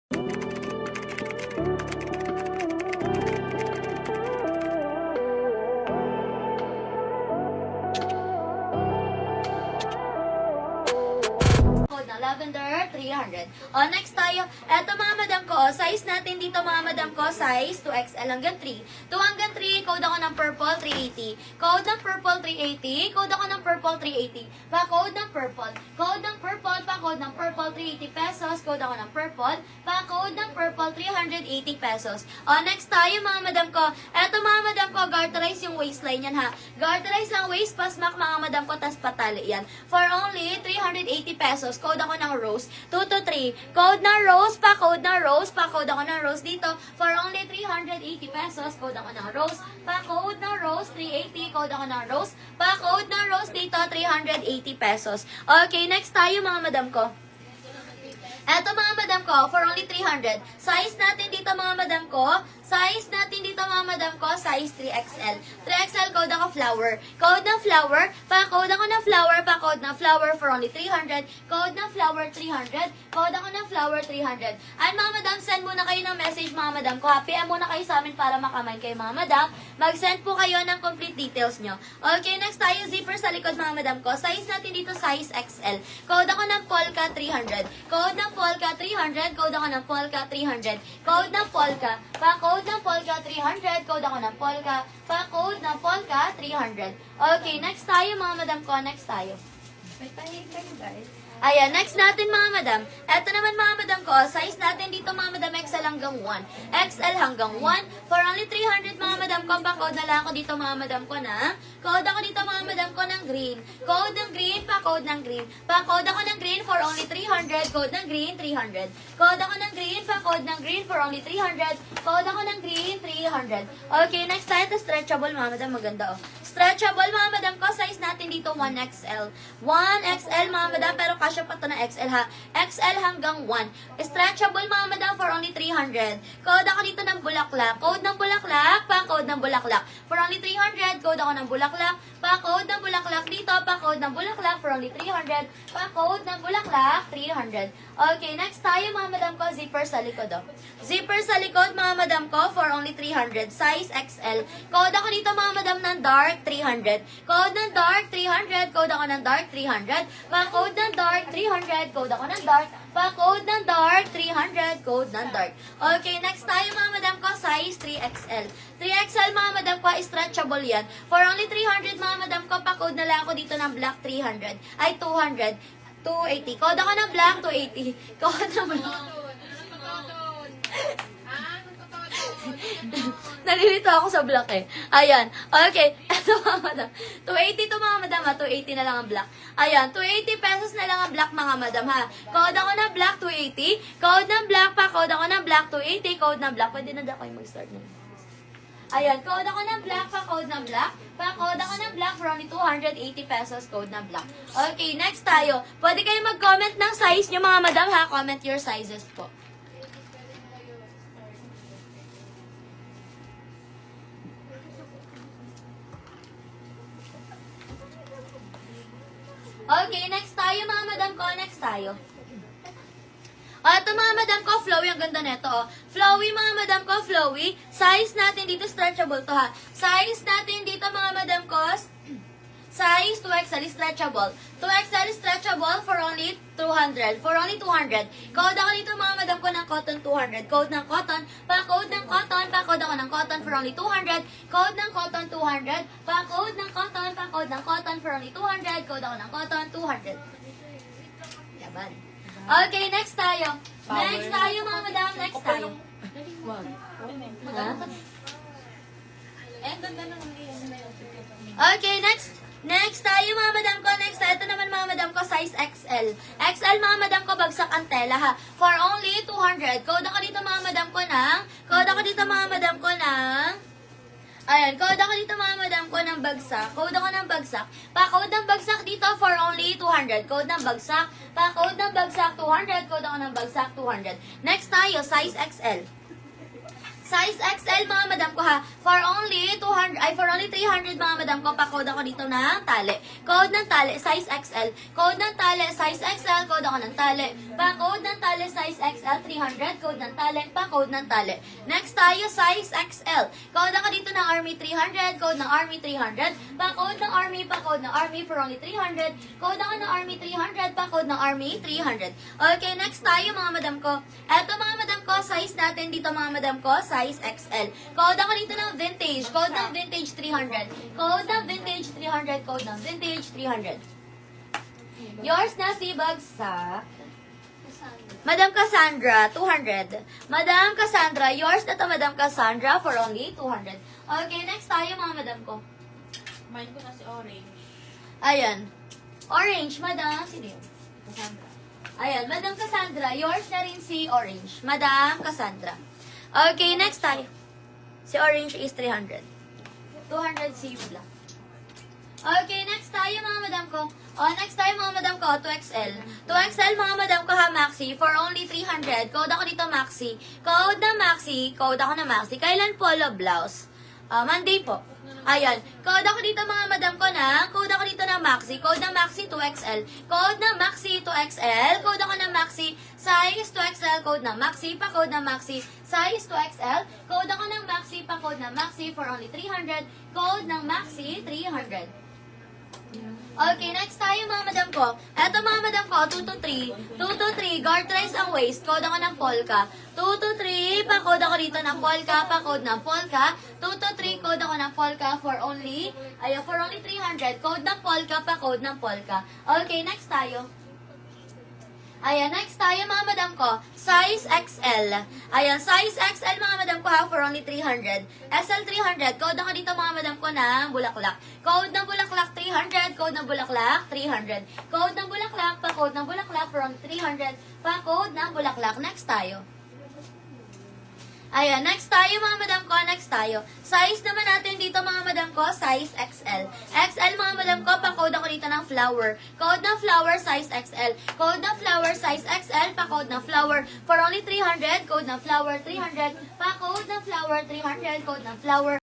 Code na lavender, 300. O, next tayo. Eto mga madam ko, size natin dito mga madam ko, size 2XL hanggang 3. 2 hanggang 3, code ako ng purple, 380. Code ng purple, 380. Code ako ng purple, 380. Pa-code ng purple. Code ng purple, pa-code ng purple, 380 pesos. Code ako ng purple. Pa-code ng purple, 380 pesos. O, next tayo mga madam ko. Eto mga madam ko, garterize yung waistline yan ha. Garterize lang waist, pasmak mga madam ko, tas patali yan. For only 380 pesos. Code ako ng rose, 2 to 3. Code na rose, pa-code na rose. Pa-code ako ng rose dito. For only 380 pesos. Code ako ng rose. Pa-code na rose, 380. Code ako ng rose. Pa-code na rose dito, 380 pesos. Okay, next tayo mga madam ko. Eto mga madam ko, for only 300. Size natin dito mga madam ko, size natin dito mga madam ko, size 3XL. 3XL, code ako flower. Code ng flower, pa-code ako ng flower, pa-code ng flower for only 300. Code ng flower 300, code ako ng flower 300. And mga madam, send muna kayo ng message mga madam ko. PM muna kayo sa amin para makamay kayo mga madam. Mag-send po kayo ng complete details nyo. Okay, next tayo, zipper sa likod mga madam ko. Size natin dito, size XL. Code ako ng polka 300. Code ng polka 300, code ako ng polka 300. Code ng polka, pa-code ng polka 300, code ako ng polka, pa-code ng polka 300. Okay, next tayo mga madam ko, next tayo. May tahig kayo guys. Ayan, next natin mga madam. Eto naman mga madam ko, size natin dito mga madam, XL hanggang 1. XL hanggang 1. For only 300 mga madam ko, pa-code na lang ako dito mga madam ko na. Code ako dito mga madam ko ng green. Code ng green, pa-code ng green. Pa-code ako ng green for only 300. Code ng green, 300. Code ako ng green, pa-code ng green for only 300. Code ako ng green, 300. Okay, next tayo, stretchable mga madam, maganda oh. Stretchable mga madam ko, size natin dito 1XL. 1XL mga madam, pero kasya pa to na XL ha. XL hanggang 1. Stretchable mga madam for only 300. Code ako dito ng bulaklak. Code ng bulaklak, pa-code ng bulaklak. For only 300, code ako ng bulaklak. Pa-code ng bulaklak dito, pa-code ng bulaklak for only 300. Pa-code ng bulaklak, 300. Okay, next tayo mga madam ko, zipper sa likod oh. Zipper sa likod mga madam ko for only 300. Size XL. Code ako dito mga madam ng dark 300. Code ng dark 300. Code ako ng dark 300. Pa-code ng dark 300. Code ako ng dark. Pa-code ng dark 300. Code ng dark. Okay, next tayo mga madam ko, size 3XL. 3XL mga madam ko, stretchable yan. For only 300 mga madam ko, pa-code na lang ako dito ng black 300. Ay, 200. 280. Code ako ng black 280. Code ng black. Nalilito ako sa black eh. Ayan. Okay. Ito mga madam. 280 to mga madam ha. 280 na lang ang black. Ayan. 280 pesos na lang ang black mga madam ha. Code ako ng black 280. Code ng black pa. Code ako ng black 280. Code ng black. Pwede na daw kayo mag-start nun. Ayan. Code ako ng black pa. Code ng black. Pa. Code ako ng black for only 280 pesos. Code ng black. Okay. Next tayo. Pwede kayo mag-comment ng size nyo mga madam ha. Comment your sizes po. Okay, next tayo mga madam ko, next tayo. O, ito mga madam ko, flowy, ang ganda nito, oh. Flowy mga madam ko, flowy. Size natin dito, stretchable to ha. Size natin dito mga madam ko, size 2XL stretchable. 2XL stretchable for only 200. For only 200. Code ako dito mga madam ko ng cotton 200. Code ng cotton. Pa-code ng cotton. Pa-code ako ng cotton for only 200. Code ng cotton 200. Pa-code ng cotton. Pa-code ng cotton for only 200. Code ako ng cotton 200. Yaman. Okay, next tayo. Next tayo mga madam. Next tayo. Ha? Okay, next. Next tayo mga madam ko. Next tayo. Ito naman mga madam ko, size XL. XL mga madam ko, bagsak ang tela ha. For only 200. Code ako dito mga madam ko ng, code ako dito mga madam ko ng, ayan, code ako dito mga madam ko ng bagsak. Code ako ng bagsak. Pa-code ng bagsak dito for only 200. Code ng bagsak. Pa-code ng bagsak 200. Code ako ng bagsak 200. Next tayo, size XL. Size XL mga madam ko ha. For only 300 mga madam ko, pa-code ako dito ng tali. Code ng tali, size XL. Code ng tali, size XL, code ako ng tali. Pa-code ng tali, size XL, 300. Code ng tali, pa-code ng tali. Next tayo, size XL. Code ako dito ng Army 300, code ng Army 300. Pa-code ng Army, pa-code ng Army for only 300. Code ako ng Army 300, pa-code ng Army 300. Okay, next tayo mga madam ko. Eto mga madam ko, size natin dito mga madam ko, size XL. Code ako dito ng vintage. Code ng vintage 300. Code ng vintage 300. Code ng vintage 300. Yours na si Bagsak. Madam Cassandra, 200. Madam Cassandra, yours na to Madam Cassandra for only 200. Okay, next tayo mga madam ko. Mine ko na si Orange. Ayan. Orange, madam. Sino yun? Cassandra. Ayan, Madam Cassandra, yours na rin si Orange. Madam Cassandra. Okay, next tayo. Si Orange is 300. 200 si Black. Okay, next tayo mga madam ko. Next tayo mga madam ko, 2XL. 2XL mga madam ko ha, Maxi, for only 300. Code ako dito, Maxi. Code na Maxi. Code ako na Maxi. Kailan polo blouse? Monday po. Ayan. Code ako dito mga madam ko na. Code ako dito na Maxi. Code na Maxi 2XL. Code na Maxi 2XL. Code ako na Maxi. Size 2XL. Code na Maxi. Pa-code na Maxi. Size 2XL. Code ako ng Maxi. Pa-code na Maxi for only 300. Code ng Maxi 300. Okay, next tayo mga madam ko. Eto mga madam ko, 2 to 3. 2 to 3, guard rise ang waist. Code ako ng polka. 2 to 3, pa-code ako dito ng polka. Pa-code ng polka. 2 to 3, code ako ng polka for only 300. Code ng polka, pa-code ng polka. Okay, next tayo. Ayan, next tayo mga madam ko, size XL. Ayan, size XL mga madam ko ha, for only 300. SL 300, code ako dito mga madam ko ng bulaklak. Code ng bulaklak 300, code ng bulaklak 300. Code ng bulaklak, pa-code ng bulaklak for only 300. Pa-code ng bulaklak. Next tayo. Ayan, next tayo mga madam ko, next tayo. Size naman natin dito mga madam ko, size XL. XL mga madam ko, pa-code ako dito ng flower. Code ng flower, size XL. Code ng flower, size XL, pa-code ng flower for only 300. Code ng flower, 300. Pa-code ng flower, 300. Code ng flower